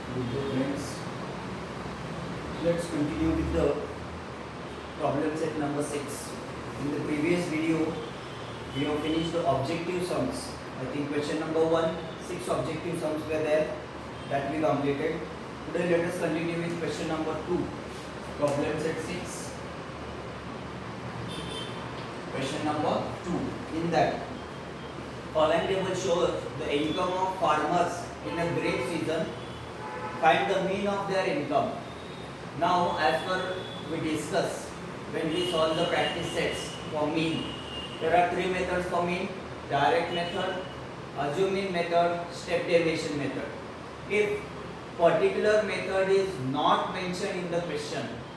Good day friends. Let's continue with the problem set number 6. In the previous video, we have finished the objective sums. I think question number 1, 6 objective sums were there that we completed. Today let us continue with question number 2, problem set 6. Question number 2. In that, following table shows the income of farmers in a grape season. Find the mean of their income. Now, as per we discuss when we solve the practice sets for mean, there are 3 methods for mean: direct method, assuming method, step deviation method. If particular method is not mentioned in the question,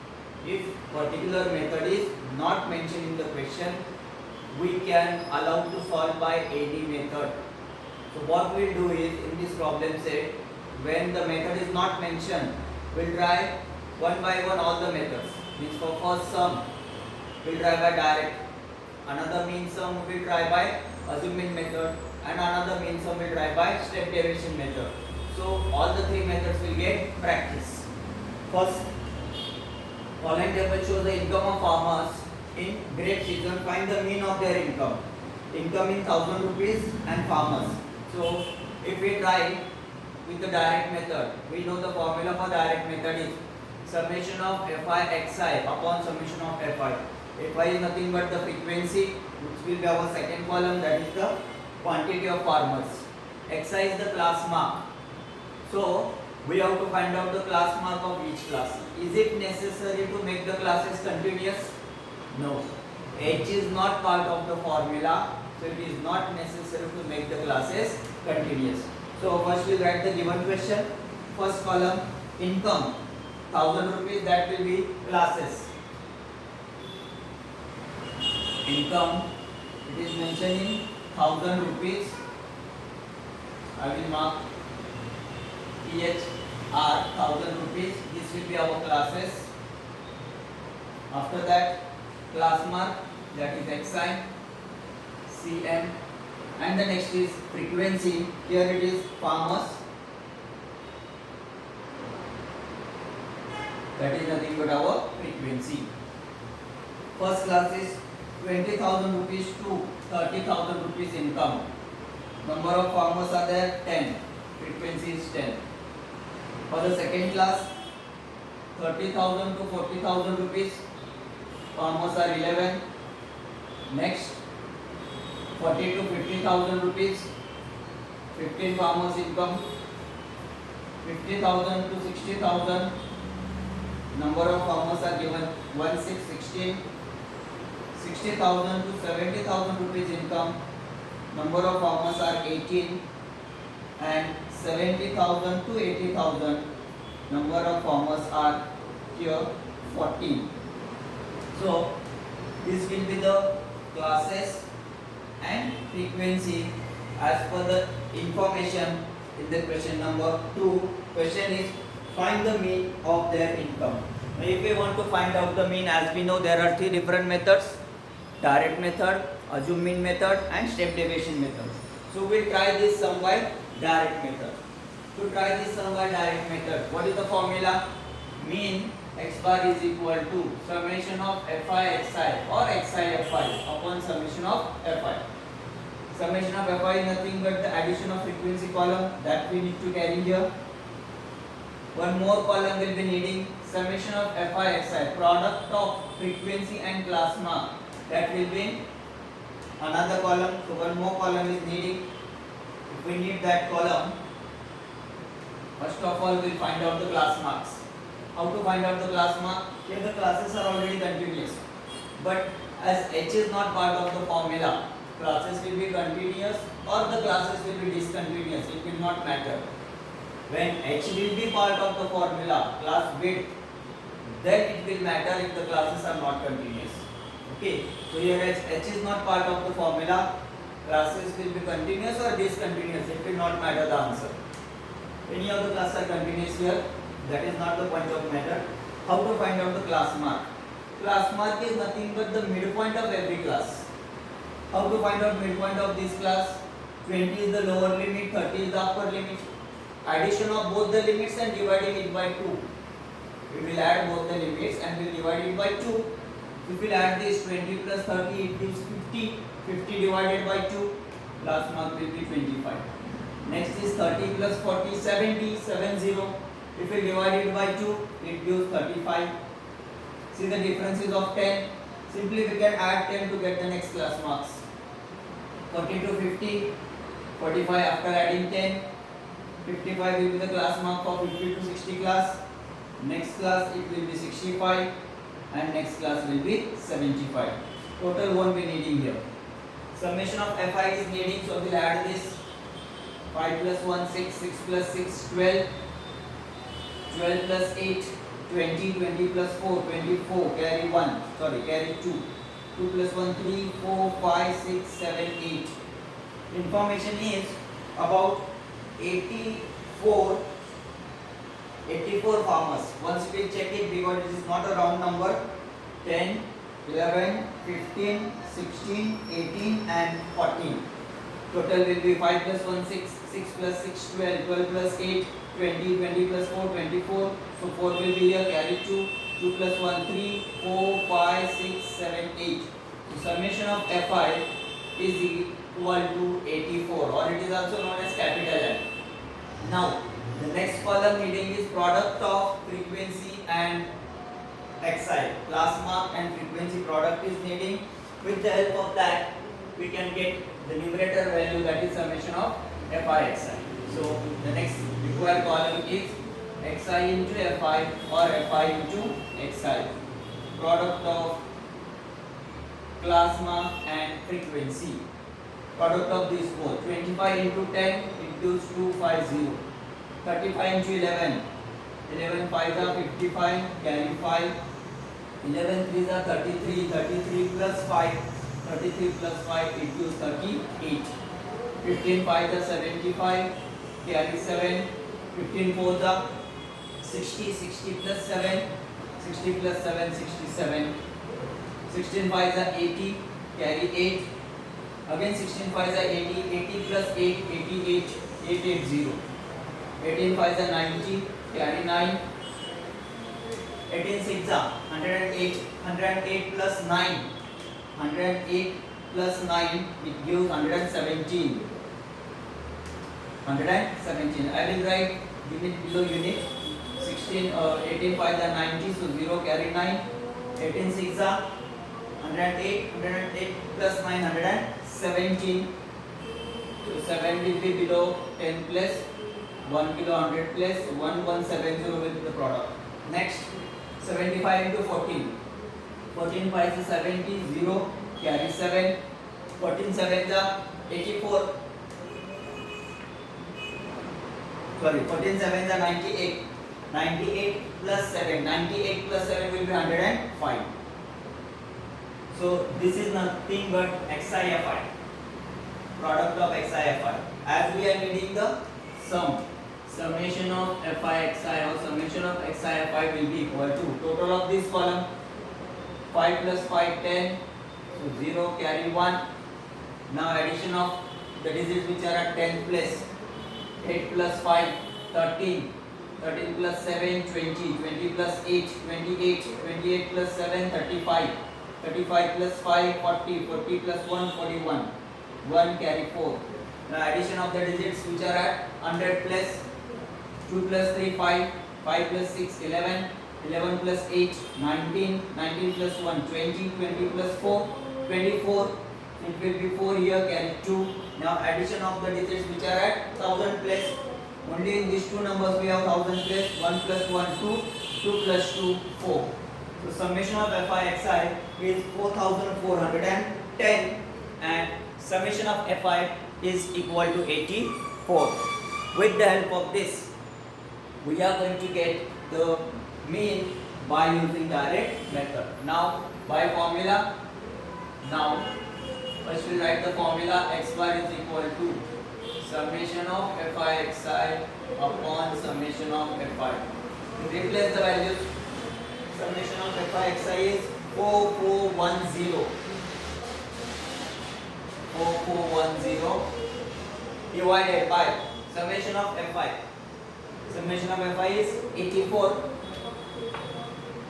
we can allow to solve by any method. So what we'll do is, in this problem set, when the method is not mentioned, we'll try one by one all the methods. Means for first sum, we'll try by direct. Another mean sum we'll try by assuming method, and another mean sum we'll try by step deviation method. So all the 3 methods will get practice. First, following table shows the income of farmers in grape season. Find the mean of their income. Income in 1000 rupees and farmers. So if we try with the direct method, we know the formula for direct method is summation of fi xi upon summation of fi. Fi is nothing but the frequency, which will be our second column, that is the quantity of farmers. Xi is the class mark. So we have to find out the class mark of each class. Is it necessary to make the classes continuous? No. H is not part of the formula, so it is not necessary to make the classes continuous. So first we will write the given question. First column, income 1000 rupees, that will be classes. Income, it is mentioned in 1000 rupees. I will mark THR 1000 rupees. This will be our classes. After that, class mark, that is XI, CM, and the next is frequency. Here it is farmers, that is nothing but our frequency. First class is 20,000 rupees to 30,000 rupees income. Number of farmers are there 10. Frequency is 10. For the second class, 30,000 to 40,000 rupees. Farmers are 11. Next, 40 to 50,000 rupees. 15 farmers income. 50,000 to 60,000. Number of farmers are given 1, 6, 16. 60,000 to 70,000 rupees income. Number of farmers are 18. And 70,000 to 80,000. Number of farmers are here 14. So this will be the classes and frequency as per the information in the question number 2. Question is, find the mean of their income. Now if we want to find out the mean, as we know there are 3 different methods: direct method, assume mean method, and step deviation method. So we'll try this sum by direct method. To try this sum by direct method, what is the formula? Mean x bar is equal to summation of fi xi or xi fi upon summation of fi. Summation of fi is nothing but the addition of frequency column that we need to carry here. One more column will be needing summation of fi xi, product of frequency and class mark, that will be another column. So one more column is needing. If we need that column, first of all we will find out the class marks. How to find out the class mark? Here the classes are already continuous, but as H is not part of the formula, classes will be continuous or the classes will be discontinuous, it will not matter. When H will be part of the formula, class width, then it will matter if the classes are not continuous. Okay, so here as H is not part of the formula, classes will be continuous or discontinuous, it will not matter the answer. Any of the classes are continuous here, that is not the point of matter. How to find out the class mark? Class mark is nothing but the midpoint of every class. How to find out midpoint of this class? 20 is the lower limit, 30 is the upper limit. addition of both the limits and dividing it by 2. We will add both the limits and we will divide it by 2. If we will add this 20 plus 30, it gives 50. 50 divided by 2, last mark will be 25. Next is 30 plus 40, 70, 70. If we divide it by 2, it gives 35. See the differences of 10. Simply we can add 10 to get the next class marks. 40 to 50, 45 after adding 10. 55 will be the class mark for 50 to 60 class. Next class it will be 65 and next class will be 75. Total won't be needing here. Summation of Fi is needing, so we'll add this. 5 plus 1, 6, 6 plus 6, 12. 12 plus 8, 20, 20 plus 4, 24, carry 1, sorry, carry 2. 2 plus 1, 3, 4, 5, 6, 7, 8. Information is about 84 farmers. Once we check it, because this is not a round number, 10, 11, 15, 16, 18 and 14. Total will be 5 plus 1, 6, 6 plus 6, 12, 12 plus 8, 20, 20 plus 4, 24. So 4 will be here, carry 2, 2 plus 1, 3, 4, 5, 6, 7, 8. So summation of Fi is equal to 84, or it is also known as capital N. Now, the next column needing is product of frequency and Xi. Class mark and frequency product is needing. With the help of that, we can get the numerator value, that is summation of Fi Xi. So the next required column is Xi into Fi or Fi into Xi. Product of class mark and frequency. Product of these both. 25 into 10 it gives 250. 35 into 11. 11 5s are 55, carry 5. 11 3s are 33. 33 plus 5. 33 plus 5 it gives 38. 15 5s are 75, carry 7. 15 4s are 60. 60 plus 7. 60 plus 7 67. 16 5s are 80, carry 8. Again 16 5s are 80. 80 plus 8 88. 880. 18 5s are 90, carry 9. 18 6 are 108. 108 plus 9. 108 plus 9 it gives 117. 117. I will write unit below unit. 18 5s are 90, so 0, carry 9. 18 6 are 108. 108 plus 9 117. So 7 will be below 10 plus 1 below 100 plus 1170 will be the product. Next 75 into 14. 14 5 is 70, 0, carry 7. 14 7 is 84. Sorry, 14 7 is 98. 98 plus 7. 98 plus 7 will be 105. So this is nothing but XiFi. Product of XiFi. As we are needing the sum. Summation of Fi Xi or summation of XiFi will be equal to total of this column. 5 plus 5 10. So 0, carry 1. Now addition of the digits which are at 10th place. 8 plus 5 13. 13 plus 7 20. 20 plus 8 28. 28 plus 7 35. 35 plus 5 40. 40 plus 1 41. 1, carry 4. Now addition of the digits which are at 100 plus. 2 plus 3 5. 5 plus 6 11. 11 plus 8 19. 19 plus 1 20. 20 plus 4 24. It will be 4 here, carry 2. Now addition of the digits which are at 1000 plus. Only in these two numbers we have 1000 plus. 1 plus 1 2. 2 plus 2 4. So summation of Fi Xi is 4410 and summation of Fi is equal to 84. With the help of this, we are going to get the mean by using direct method. Now by formula, first we write the formula. X bar is equal to summation of Fi Xi upon summation of Fi. Replace the values. Summation of Fi Xi is 4410. 4410 divided by summation of Fi. Summation of Fi is 84.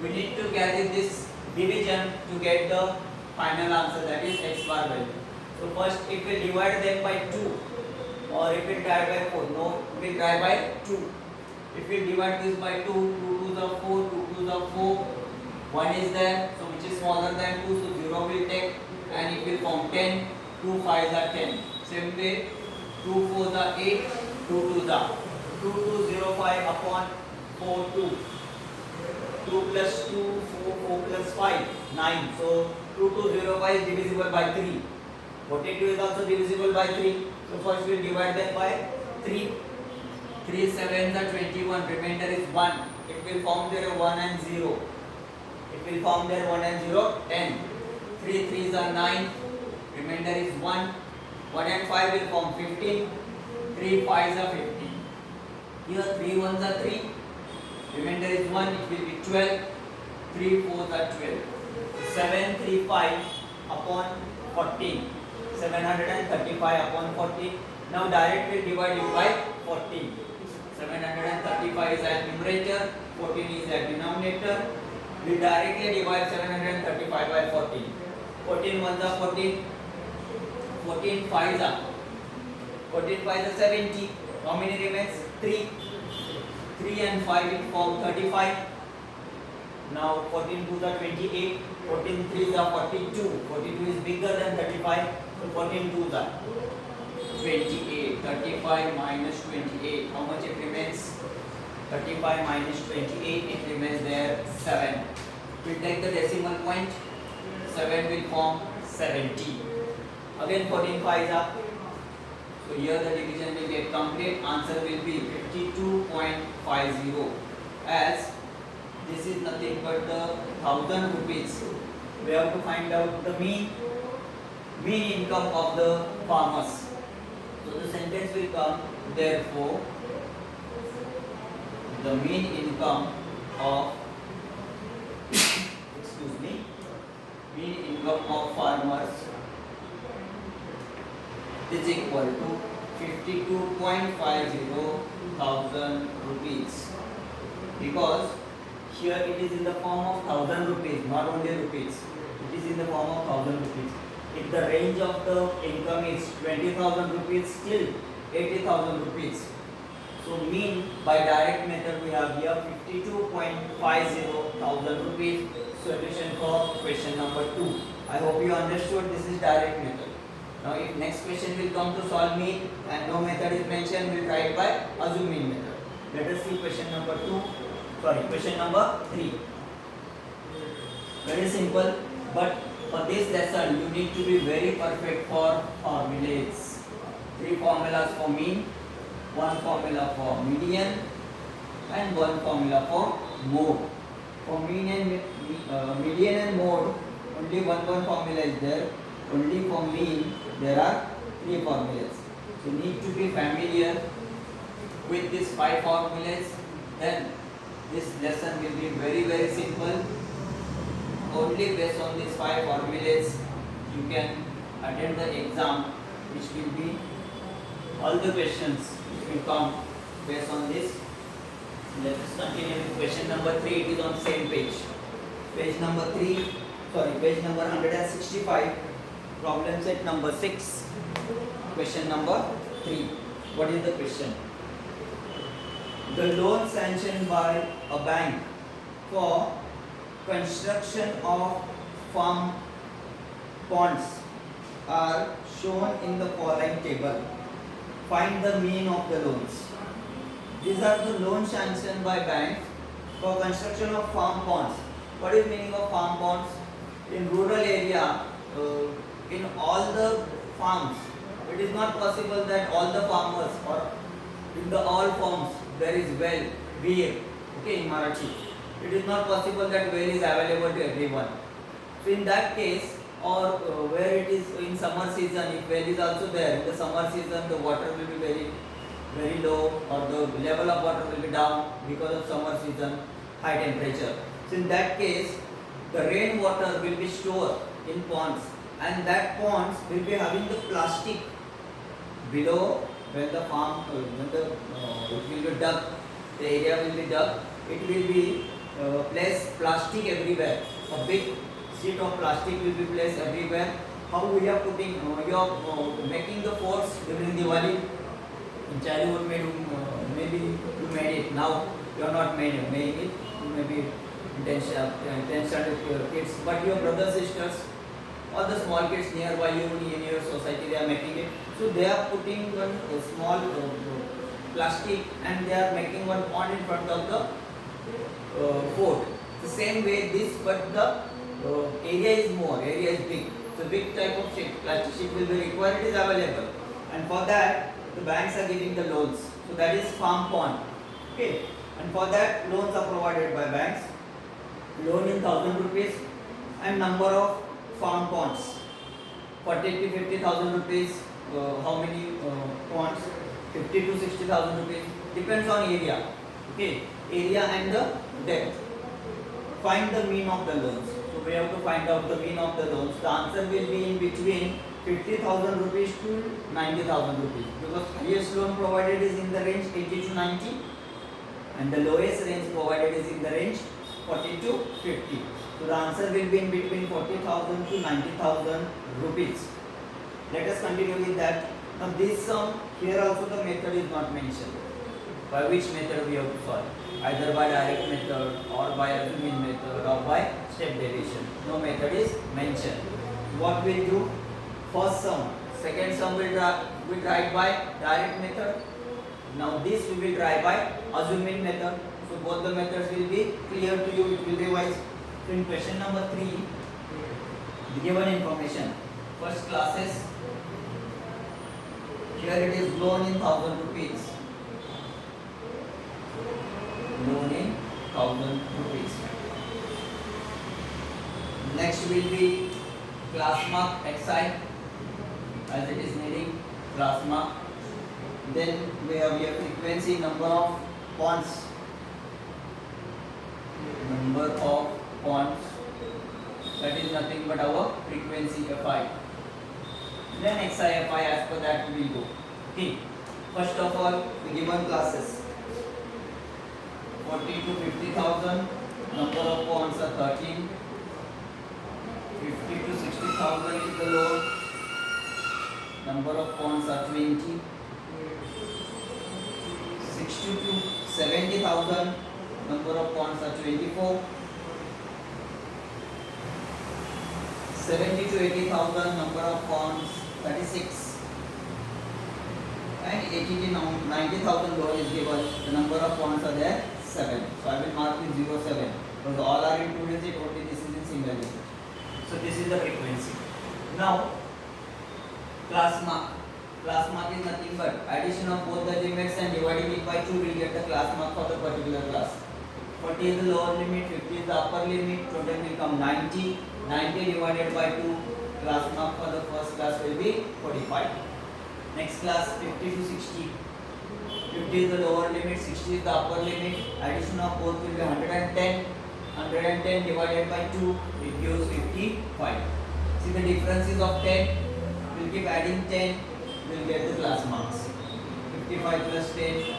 We need to carry this division to get the final answer, that is x bar value. So first if we divide them by 2 or if we divide by 4, no, we divide by 2. If we divide this by 2, 2 2s are 4, 2 2s are 4, 1 is there, so which is smaller than 2, so 0 will take and it will form 10, 2 5s are 10. Same way, 2 4s are 8, 2 2s are 2205 upon 4 2. 2 plus 2, 4, 4 plus 5, 9. So 2205 is divisible by 3. 42 is also divisible by 3. So first we will divide them by 3. 3 7s are 21, remainder is 1. It will form there 1 and 0. It will form there 1 and 0, 10. 3 3s are 9, remainder is 1. 1 and 5 will form 15. 3 5s are 15. Here 3 1s are 3. Remainder is 1, it will be 12. 3 4s are 12. 735 upon 14. 735 upon 14. Now directly divide it by 14. 735 is at numerator, 14 is at denominator. We directly divide 735 by 14. 14 1s are 14. 14 5s are 70. How many remains? 3. 3 and 5 will form 35. Now 14 2s are 28. 14 3s are 42. 42 is bigger than 35. So 14 2s are 28. 35 minus 28. How much it remains? 35 minus 28. It remains there 7. We take the decimal point. 7 will form 70. Again 14 5s are. So here the division will get complete. Answer will be 52.50. As this is nothing but the 1000 rupees. We have to find out the mean income of the farmers. So the sentence will come, therefore the mean income of mean income of farmers is equal to 52.50 thousand rupees, because here it is in the form of 1000 rupees, not only rupees, it is in the form of 1000 rupees. If the range of the income is 20,000 rupees till 80,000 rupees, so mean by direct method we have here 52.50 thousand rupees. Solution for question number 2. I hope you understood this is direct method. Now if next question will come to solve mean and no method is mentioned, we will try it by assume mean method. Let us see question number 3. Very simple, but for this lesson you need to be very perfect for formulas. 3 formulas for mean, 1 formula for median and 1 formula for mode. For mean and median and mode, only one formula is there. Only for mean there are 3 formulas. So you need to be familiar with these 5 formulas. Then this lesson will be very simple. Only based on these 5 formulas you can attend the exam, which will be all the questions which will come based on this. Let us continue with question number 3. It is on same page. Page number 165. Problem set number 6. Question number 3. What is the question? The loan sanctioned by a bank for construction of farm ponds are shown in the following table. Find the mean of the loans. These are the loans sanctioned by banks for construction of farm ponds. What is meaning of farm ponds? In rural area, in all the farms, it is not possible that all the farmers or in the all farms there is well, veer, okay, in Marathi. It is not possible that well is available to everyone. So in that case, or where it is in summer season, if well is also there, in the summer season the water will be very low, or the level of water will be down because of summer season high temperature. So in that case, the rain water will be stored in ponds, and that ponds will be having the plastic below when the farm it will be dug the area will be dug. It will be placed plastic everywhere. A big sheet of plastic will be placed everywhere. How we are putting, you are making the forts during Diwali. In childhood, maybe you made it. Now you are not made it. You may be 10 standard kids, but your brothers, sisters, all the small kids nearby you in your society, they are making it. So they are putting one small plastic and they are making one pond in front of the fort. The same way this, but the area is more, area is big. So big type of sheet, plastic sheet will be required, it is available. And for that, the banks are giving the loans. So that is farm pond. Okay. And for that, loans are provided by banks. Loan in 1000 rupees and number of farm ponds. 40 to 50,000 rupees. How many ponds? 50 to 60,000 rupees. Depends on area. Okay. Area and the depth. Find the mean of the loans. So we have to find out the mean of the loans. The answer will be in between 50,000 rupees to 90,000 rupees, because highest loan provided is in the range 80 to 90 and the lowest range provided is in the range 40 to 50. So the answer will be in between 40,000 to 90,000 rupees. Let us continue with that. Now this sum, here also the method is not mentioned. By which method we have to solve? Either by direct method or by assuming method or by step derivation. No method is mentioned. What we will do? First sum, second sum we write by direct method. Now this we will try by assuming method. So both the methods will be clear to you, it will be wise. So in question number 3, the given information, first classes, here it is loan in 1000 rupees. Loan in 1000 rupees. Next will be class mark xi, as it is needing class mark. Then we have here frequency, number of ponds. Number of ponds, that is nothing but our frequency Fi. Then xi Fi, as per that we will go. Okay. First of all, the given classes 40 to 50,000, number of ponds are 13. 50 to 60,000 is the loan, number of ponds are 20. 60 to 70,000, number of ponds are 24. 70 to 80,000, number of ponds 36. And 80 to 90,000 loan is given, the number of ponds are there 7. So I will mark with 0, 7 because all are in 2 digit, only this is in single digit. So this is the frequency. Now class mark. Class mark is nothing but addition of both the limits and dividing it by 2 will get the class mark for the particular class. 40 is the lower limit, 50 is the upper limit, total will come 90. 90 divided by 2, class mark for the first class will be 45. Next class 50 to 60. 50 is the lower limit, 60 is the upper limit. Addition of both will be 110. 110 divided by 2, it gives 55. See the differences of 10. We'll keep adding 10. We'll get the class marks. 55 plus 10,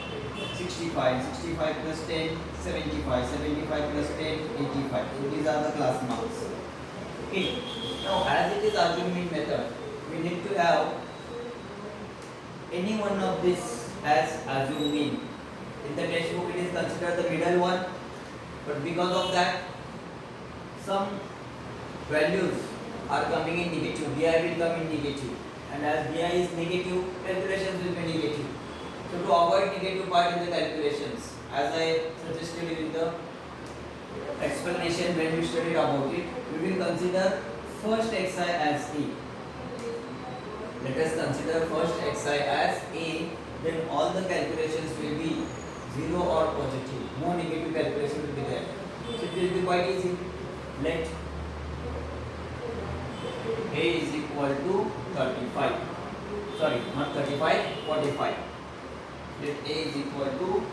65. 65 plus 10, 75. 75 plus 10, 85. So these are the class marks. Okay. Now as it is assuming method, we need to have any one of this as assuming. In the textbook it is considered the middle one, but because of that some values are coming in negative, bi will come in negative, and as bi is negative, calculations will be negative. So to avoid negative part in the calculations, as I suggested in the explanation when we studied about it, we will consider first xi as a. Let us consider first xi as a, then all the calculations will be 0 or positive. No negative calculation will be there. So it will be quite easy. Let a is equal to 35. Sorry, not 35, 45. Let a is equal to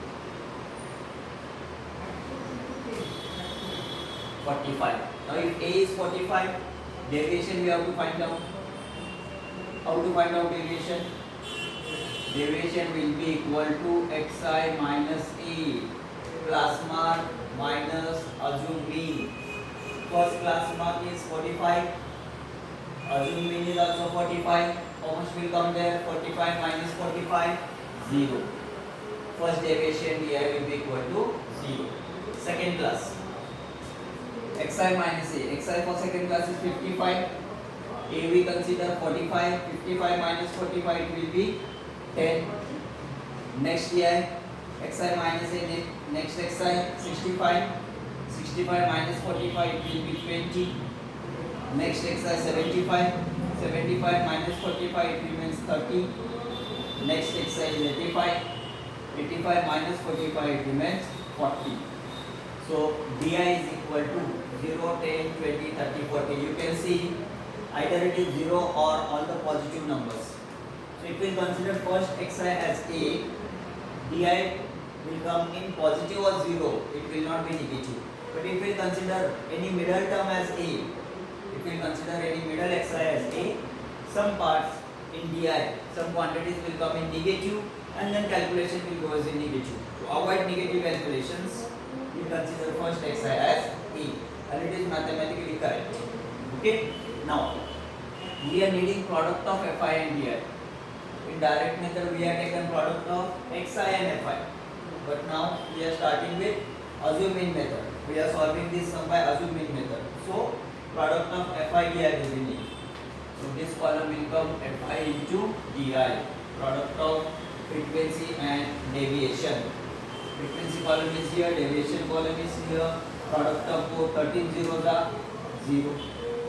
45. Now if a is 45, deviation we have to find out. How to find out deviation? Deviation will be equal to xi minus a. class mark minus assumed mean. First class mark is 45. Assumed mean is also 45. How much will come there? 45 minus 45, 0. First deviation di will be equal to 0. Second class, xi minus a. Xi for second class is 55. A we consider 45. 55 minus 45 it will be 10. Next di, xi minus a. Next xi 65. 65 minus 45 it will be 20. Next xi 75. 75 minus 45 it remains 30. Next xi is 85. 85 minus 45 it remains 40. So di is equal to 0, 10, 20, 30, 40. You can see either it is 0 or all the positive numbers. So if we consider first xi as a, di will come in positive or 0. It will not be negative. But if we consider any middle term as a, if we consider any middle xi as a, some parts in di, some quantities will come in negative and then calculation will go as in negative. To avoid negative calculations, we consider first xi as a and it is mathematically correct. Okay. Now we are needing product of fi and di. In direct method we have taken product of xi and fi. But now we are starting with assumed mean method. We are solving this sum by assumed mean method. So product of fi di will be needed. So this column will come fi into di. Product of frequency and deviation. Frequency column is here, deviation column is here. Product of both 13 zeros are 0.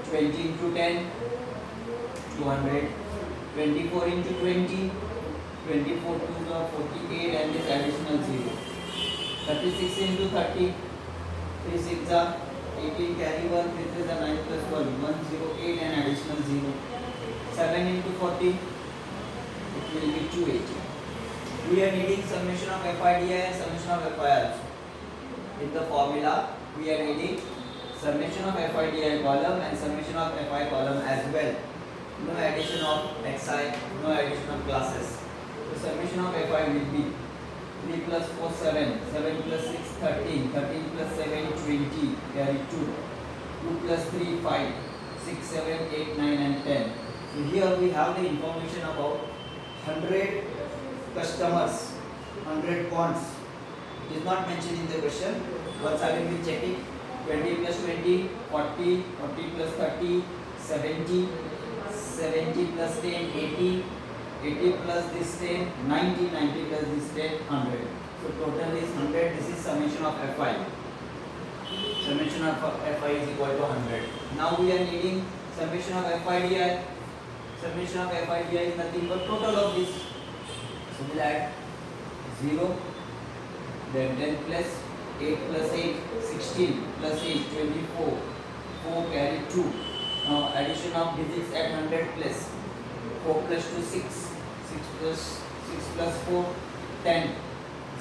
20 into 10, 200. 24 into 20, 24 2s are 48 and this additional 0. 36 into 30, 3 6 are 18, carry 1, 3 3 are 9 plus 1, 108 and additional 0. 7 into 40, it will be 280. We are needing summation of fi di and summation of fi also. In the formula, we are needing summation of fi di column and summation of fi column as well. No addition of xi, no addition of classes. The summation of fi will be 3 plus 4 7, 7 plus 6 13, 13 plus 7 20, carry 2, 2 plus 3 5, 6 7 8 9 and 10. So here we have the information about 100 customers, 100 bonds. It is not mentioned in the question. Once again we check it. 20 plus 20, 40, 40 plus 30, 70, 70 plus 10, 80, 80 plus this 10, 90, 90 plus this 10, 100. So total is 100. This is summation of fi. Summation of fi is equal to 100. Now we are needing summation of fi di. Summation of fi di is nothing but total of this. So we'll add 0, then 10 plus 8 plus 8, 16 plus 8, 24, 4 carry 2. Now addition of digits at 100 plus 4 plus 2 6, 6 plus 4 10,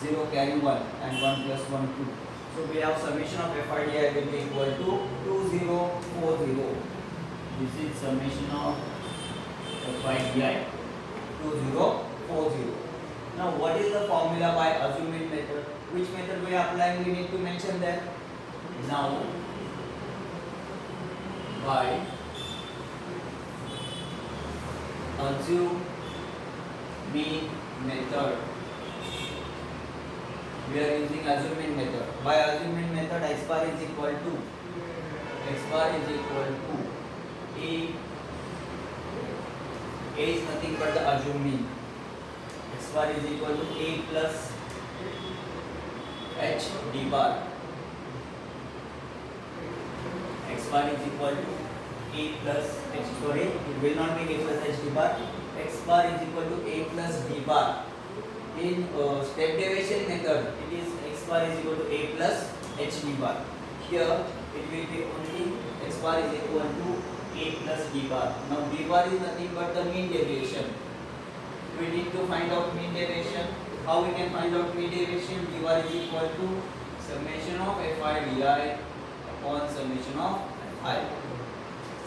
0 carry 1 and 1 plus 1 2. So we have summation of fi di will be equal to 2040. This is summation of fi di 2040. Now what is the formula by assumed mean method? Which method we are applying, we need to mention that. Now by assumed mean method, we are using assumed mean method. By assumed mean method, x bar is equal to a is nothing but the assumed mean. X bar is equal to a plus h d bar. X bar is equal to a plus h, sorry, it will not be a plus h d bar. X bar is equal to a plus d bar. In step deviation method, it is x bar is equal to a plus h d bar. Here it will be only x bar is equal to a plus d bar. Now d bar is nothing but the mean deviation. We need to find out mean deviation. How we can find out mean deviation? D bar is equal to summation of fi di upon summation of fi.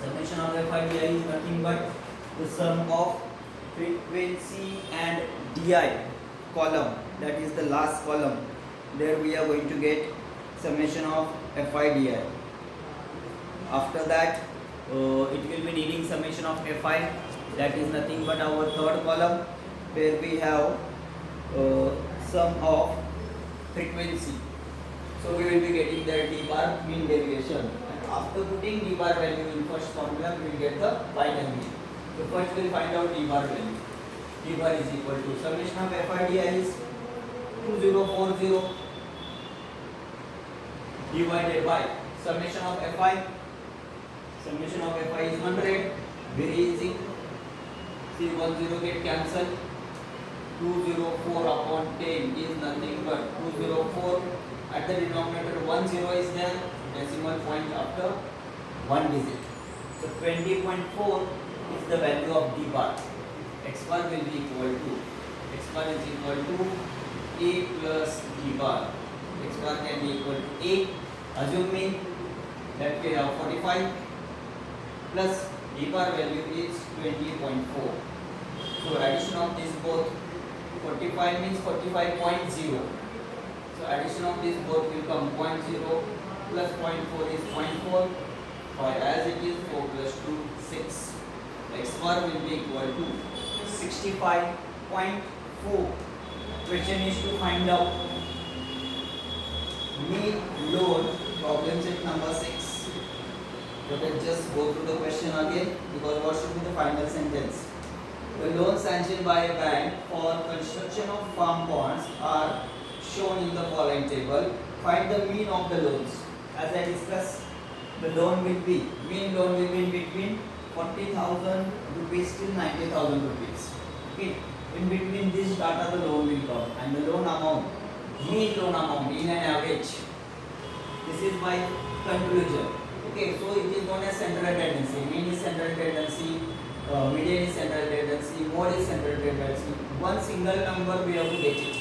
Summation of fi di is nothing but the sum of frequency and di column, that is the last column, there we are going to get summation of fi di. After that it will be needing summation of fi, that is nothing but our third column, where we have sum of frequency. So we will be getting the d bar mean deviation, and after putting d bar value in first formula we will get the final mean. So first we will find out d bar value. D bar is equal to summation of fi di is 2040 divided by summation of fi. Summation of fi is 100. Very easy. See 10 get cancelled. 204 upon 10 is nothing but 204. At the denominator 10 is there. Decimal point after one digit. So 20.4 is the value of d bar. X bar will be equal to, X bar is equal to a plus d bar. X bar can be equal to a, assuming that we have 45 plus d bar value is 20.4. So addition of this both, 45 means 45.0. So addition of this both will come 0.0 plus 0.4 is 0.4. Or as it is 4 plus 2, 6. X bar will be equal to 65.4. Question is to find out mean load, problem set number 6. Let us just go through the question again, because what should be the final sentence? The loans sanctioned by a bank for construction of farm bonds are shown in the following table. Find the mean of the loans. As I discussed, the loan will be, mean loan will be in between 40,000 rupees till 90,000 rupees. Okay. In between this data the loan will come, and the loan amount, mean loan amount in an average. This is by conclusion. Okay, so it is known as central tendency. Mean is central tendency, median is central tendency, mode is central tendency. One single number we have to get it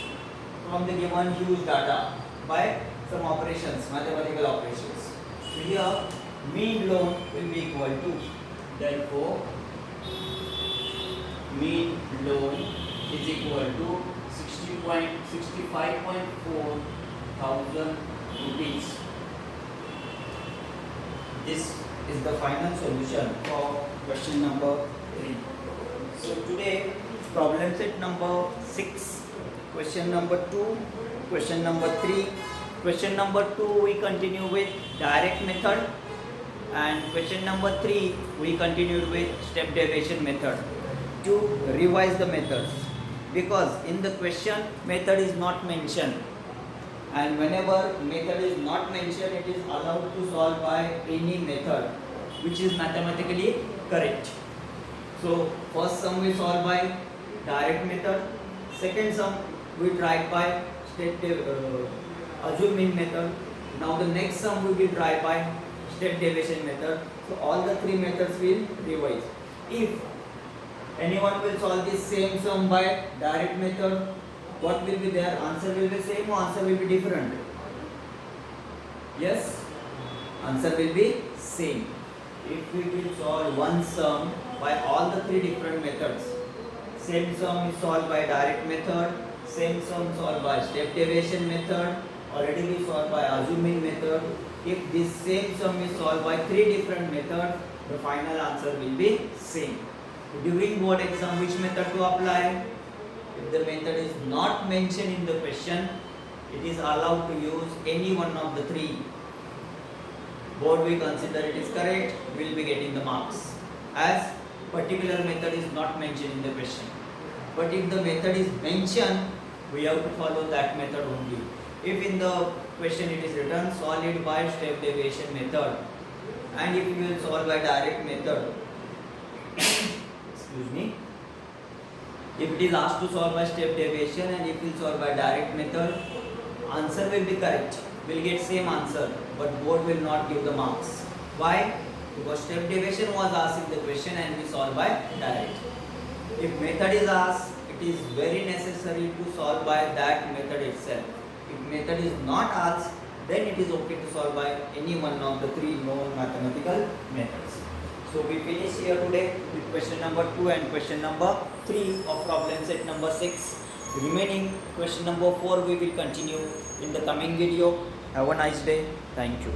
from the given huge data by some operations, mathematical operations. So here mean loan will be equal to, therefore mean loan is equal to 65.4 thousand rupees. This is the final solution for question number 3. So today problem set number 6, question number 2, question number 3. Question number 2 we continue with direct method, and question number 3 we continued with step deviation method. To revise the methods, because in the question method is not mentioned, and whenever method is not mentioned it is allowed to solve by any method which is mathematically correct. So first sum we solve by direct method, second sum we try by step assume mean method. Now the next sum will be try by step deviation method. So all the three methods will revise. If anyone will solve this same sum by direct method, what will be their answer? Will be same or answer will be different? Yes, answer will be same. If we will solve one sum by all the three different methods, same sum is solved by direct method, same sum solved by step deviation method, already we solved by assuming method. If this same sum is solved by three different methods, the final answer will be same. During board exam, which method to apply? If the method is not mentioned in the question, it is allowed to use any one of the three. Board we consider it is correct, we will be getting the marks, as particular method is not mentioned in the question. But if the method is mentioned, we have to follow that method only. If in the question it is written solve by step deviation method, and if you will solve by direct method, excuse me, if it is asked to solve by step deviation and if we solve by direct method, answer will be correct, will get same answer, but board will not give the marks. Why? Because step deviation was asked in the question and we solve by direct. If method is asked, it is very necessary to solve by that method itself. If method is not asked, then it is okay to solve by any one of the three known mathematical methods. So we finish here today with question number 2 and question number 3 of problem set number 6. Remaining question number 4 we will continue in the coming video. Have a nice day. Thank you.